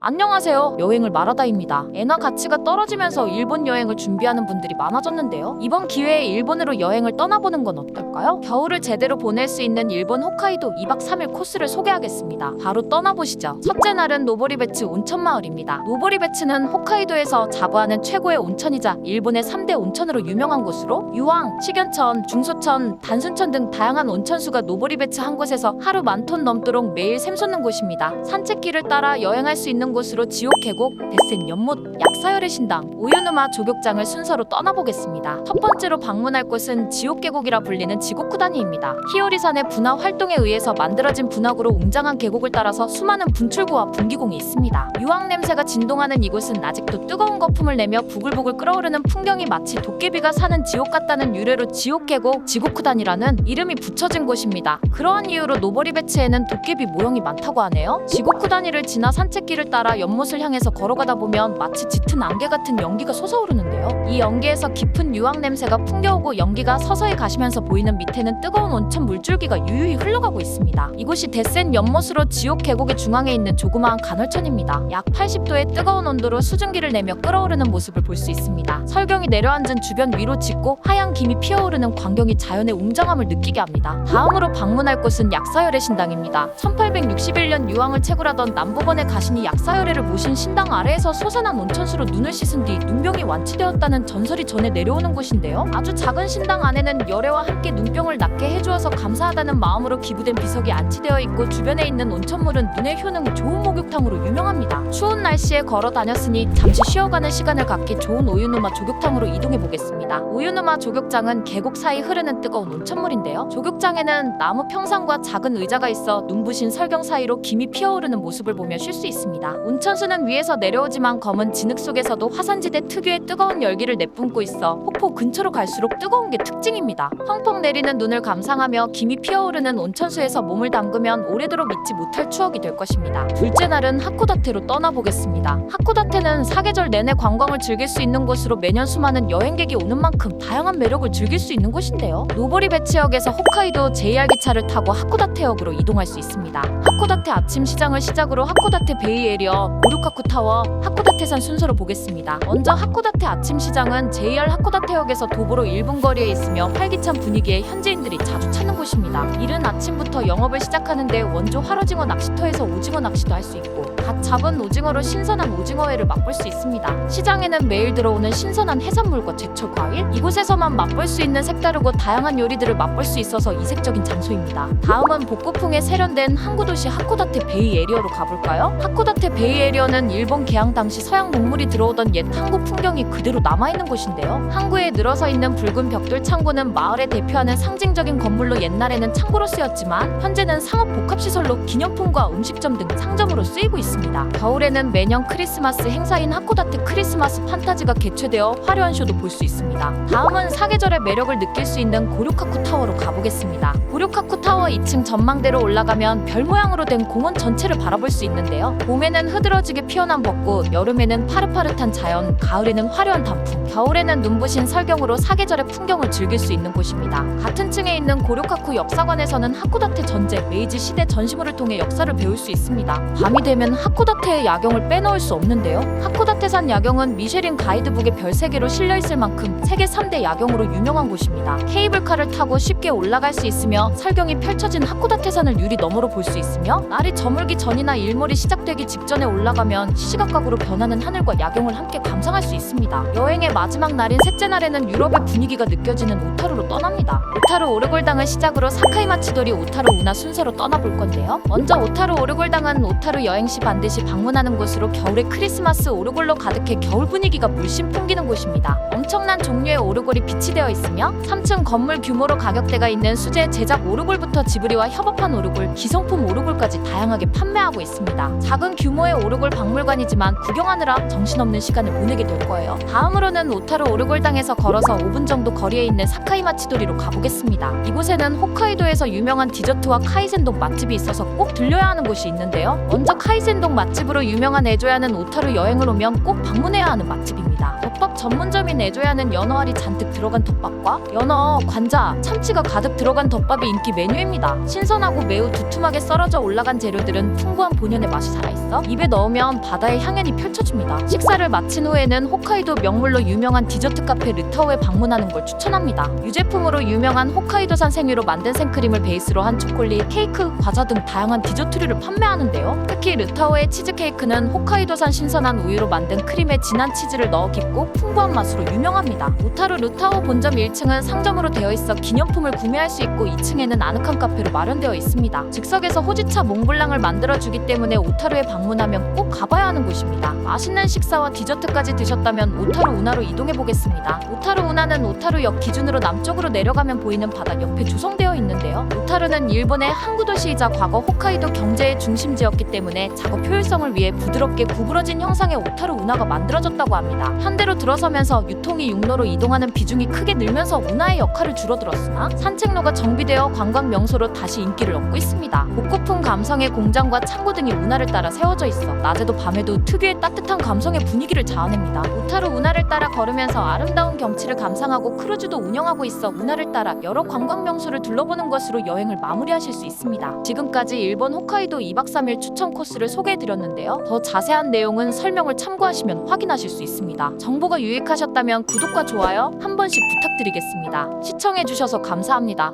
안녕하세요. 여행을 마라다입니다. 엔화 가치가 떨어지면서 일본 여행을 준비하는 분들이 많아졌는데요. 이번 기회에 일본으로 여행을 떠나보는 건 어떨까요? 겨울을 제대로 보낼 수 있는 일본 홋카이도 2박 3일 코스를 소개하겠습니다. 바로 떠나보시죠. 첫째 날은 노보리베츠 온천마을입니다. 노보리베츠는 홋카이도에서 자부하는 최고의 온천이자 일본의 3대 온천으로 유명한 곳으로 유황, 식연천, 중소천, 단순천 등 다양한 온천수가 노보리베츠 한 곳에서 하루 10,000톤 넘도록 매일 샘솟는 곳입니다. 산책길을 따라 여행할 수 있는 곳으로 지옥 계곡, 데센 연못, 약사열의 신당, 오유누마 조격장을 순서로 떠나보겠습니다. 첫 번째로 방문할 곳은 지옥 계곡이라 불리는 지고쿠다니입니다. 히오리산의 분화 활동에 의해서 만들어진 분화구로 웅장한 계곡을 따라서 수많은 분출구와 분기공이 있습니다. 유황 냄새가 진동하는 이곳은 아직도 뜨거운 거품을 내며 부글부글 끓어오르는 풍경이 마치 도깨비가 사는 지옥 같다는 유래로 지옥 계곡, 지고쿠단이라는 이름이 붙여진 곳입니다. 그러한 이유로 노보리베츠에는 도깨비 모형이 많다고 하네요. 지고쿠다니를 지나 산책길을 따라 연못을 향해서 걸어가다 보면 마치 짙은 안개 같은 연기가 솟아오르는데요. 이 연기에서 깊은 유황 냄새가 풍겨오고 연기가 서서히 가시면서 보이는 밑에는 뜨거운 온천 물줄기가 유유히 흘러가고 있습니다. 이곳이 데센 연못으로 지옥 계곡의 중앙에 있는 조그마한 간헐천입니다. 약 80도의 뜨거운 온도로 수증기를 내며 끓어오르는 모습을 볼 수 있습니다. 설경이 내려앉은 주변 위로 짙고 하얀 김이 피어오르는 광경이 자연의 웅장함을 느끼게 합니다. 다음으로 방문할 곳은 약사열의 신당입니다. 1861년 유황을 채굴하던 남부번의 가신이 약사열애를 모신 신당 아래에서 솟아난 온천수로 눈을 씻은 뒤 눈병이 완치되었다는 전설이 전해 내려오는 곳인데요. 아주 작은 신당 안에는 열애와 함께 눈병을 낫게 해주어서 감사하다는 마음으로 기부된 비석이 안치되어 있고 주변에 있는 온천물은 눈의 효능 좋은 목욕탕으로 유명합니다. 추운 날씨에 걸어 다녔으니 잠시 쉬어가는 시간을 갖기 좋은 오유누마 조격탕으로 이동해 보겠습니다. 오유누마 조격장은 계곡 사이 흐르는 뜨거운 온천물인데요. 조격장에는 나무 평상과 작은 의자가 있어 눈부신 설경 사이로 김이 피어오르는 모습을 보며 쉴 수 있습니다. 온천수는 위에서 내려오지만 검은 진흙 속에서도 화산지대 특유의 뜨거운 열기를 내뿜고 있어 폭포 근처로 갈수록 뜨거운 게 특징입니다. 펑펑 내리는 눈을 감상하며 김이 피어오르는 온천수에서 몸을 담그면 오래도록 잊지 못할 추억이 될 것입니다. 둘째 날은 하코다테로 떠나보겠습니다. 하코다테는 사계절 내내 관광을 즐길 수 있는 곳으로 매년 수많은 여행객이 오는 만큼 다양한 매력을 즐길 수 있는 곳인데요. 노보리베츠역에서 홋카이도 JR 기차를 타고 하코다테역으로 이동할 수 있습니다. 하코다테 아침 시장을 시작으로 하코다테 베이 에리어, 고류카쿠 타워, 하코다테산 순서로 보겠습니다. 먼저 하코다테 아침 시장은 JR 하코다테역에서 도보로 1분 거리에 있으며 활기찬 분위기에 현지인들이 자주 찾는 곳입니다. 이른 아침부터 영업을 시작하는데 원조 활오징어 낚시터에서 오징어 낚시도 할 수 있고 갓 잡은 오징어로 신선한 오징어회를 맛볼 수 있습니다. 시장에는 매일 들어오는 신선한 해산물과 제철 과일, 이곳에서만 맛볼 수 있는 색다르고 다양한 요리들을 맛볼 수 있어서 이색적인 장소입니다. 다음은 복고풍에 세련된 항구도시 하코다테 베이 에리어로 가볼까요? 하코다테 베이 에리어는 일본 개항 당시 서양 농물이 들어오던 옛 항구 풍경이 그대로 남아있는 곳인데요. 항구에 늘어서 있는 붉은 벽돌 창고는 마을을 대표하는 상징적인 건물로 옛날에는 창고로 쓰였지만 현재는 상업 복합시설로 기념품과 음식점 등 상점으로 쓰이고 있습니다. 겨울에는 매년 크리스마스 행사인 하코다테 크리스마스 판타지가 개최되어 화려한 쇼도 볼 수 있습니다. 다음은 사계절의 매력을 느낄 수 있는 고류카쿠 타워로 가보겠습니다. 고류카쿠 타워 2층 전망대로 올라가면 별 모양으로 된 공원 전체를 바라볼 수 있는데요. 봄에는 흐드러지게 피어난 벚꽃, 여름에는 파릇파릇한 자연, 가을에는 화려한 단풍, 겨울에는 눈부신 설경으로 사계절의 풍경을 즐길 수 있는 곳입니다. 같은 층에 있는 고류카쿠 역사관에서는 하코다테 전제, 메이지 시대 전시물을 통해 역사를 배울 수 있습니다. 밤이 되면 하코다테의 야경을 빼놓을 수 없는데요. 하코다테산 야경은 미쉐린 가이드북에 별 3개로 실려있을 만큼 세계 3대 야경으로 유명한 곳입니다. 케이블카를 타고 쉽게 올라갈 수 있으며 설경이 펼쳐진 하코다테산을 유리 너머로 볼 수 있으며 날이 저물기 전이나 일몰이 시작되기 직전에 올라가면 시시각각으로 변하는 하늘과 야경을 함께 감상할 수 있습니다. 여행의 마지막 날인 셋째 날에는 유럽의 분위기가 느껴지는 오타루로 떠납니다. 오타루 오르골당을 시작으로 사카이마치도리 오타루 운하 순서로 떠나볼 건데요. 먼저 오타루 오르골당은 오타루 여행 시 반드시 방문하는 곳으로 겨울에 크리스마스 오르골로 가득해 겨울 분위기가 물씬 풍기는 곳입니다. 엄청난 종류의 오르골이 비치되어 있으며 3층 건물 규모로 가격대가 있는 수제 제작 오르골부터 지브리와 협업한 오르골, 기성품 오르골까지 다양하게 판매하고 있습니다. 작은 규모의 오르골 박물관이지만 구경하느라 정신없는 시간을 보내게 될 거예요. 다음으로는 오타루 오르골당에서 걸어서 5분 정도 거리에 있는 사카이마치도리로 가보겠습니다. 이곳에는 홋카이도에서 유명한 디저트와 카이센동 맛집이 있어서 꼭 들려야 하는 곳이 있는데요. 먼저 카이센동 맛집으로 유명한 에조야는 오타루 여행을 오면 꼭 방문해야 하는 맛집입니다. 덮밥 전문점인 에조야는 연어알이 잔뜩 들어간 덮밥과 연어, 관자, 참치가 가득 들어간 덮밥이 인기 메뉴입니다. 신선하고 매우 두툼하게 썰어져 올라간 재료들은 풍부한 본연의 맛이 살아있어 입에 넣으면 바다의 향연이 펼쳐집니다. 식사를 마친 후에는 홋카이도 명물로 유명한 디저트 카페 르타오에 방문하는 걸 추천합니다. 유제품으로 유명한 홋카이도산 생유로 만든 생크림을 베이스로 한 초콜릿, 케이크, 과자 등 다양한 디저트류를 판매하는데요. 특히 르타오의 치즈케이크는 홋카이도산 신선한 우유로 만든 크림에 진한 치즈를 넣어 깊고 풍부한 맛으로 유명합니다. 오타루 르타오 본점 1층은 상점으로 되어 있어 기념품을 구매할 수 있고 2층에는 아늑한 카페로 마련되어 있습니다. 즉석에서 호지차 몽블랑을 만들어주기 때문에 오타루에 방문하면 꼭 가봐야 하는 곳입니다. 맛있는 식사와 디저트까지 드셨다면 오타루 운하로 이동해 보겠습니다. 오타루 운하는 오타루역 기준으로 남쪽으로 내려가면 보이는 바다 옆에 조성되어 있는데요. 오타루는 일본의 항구 도시이자 과거 홋카이도 경제의 중심지였기 때문에 작업 효율성을 위해 부드럽게 구부러진 형상의 오타루 운하가 만들어졌다고 합니다. 현대로 들어서면서 유통이 육로로 이동하는 비중이 크게 늘면서 운하의 역할을 줄어들었으나 산책로가 정비되어 관광 명소로 다시 인기를 얻고 있습니다. 복고풍 감성의 공장과 창고 등이 운하를 따라 세워져 있어 낮에도 밤에도 특유의 따뜻한 감성의 분위기를 자아냅니다. 오타루 운하를 따라 걸으면서 아름다운 경치를 감상하고 크루즈도 운영하고 있어 운하를 따라 여러 관광 명소를 둘러보는 것으로 여행을 마무리하실 수 있습니다. 지금까지 일본 홋카이도 2박 3일 추천 코스를 소개해드렸는데요. 더 자세한 내용은 설명을 참고하시면 확인하실 수 있습니다. 정보가 유익하셨다면 구독과 좋아요 한 번씩 부탁드리겠습니다. 시청해주셔서 감사합니다.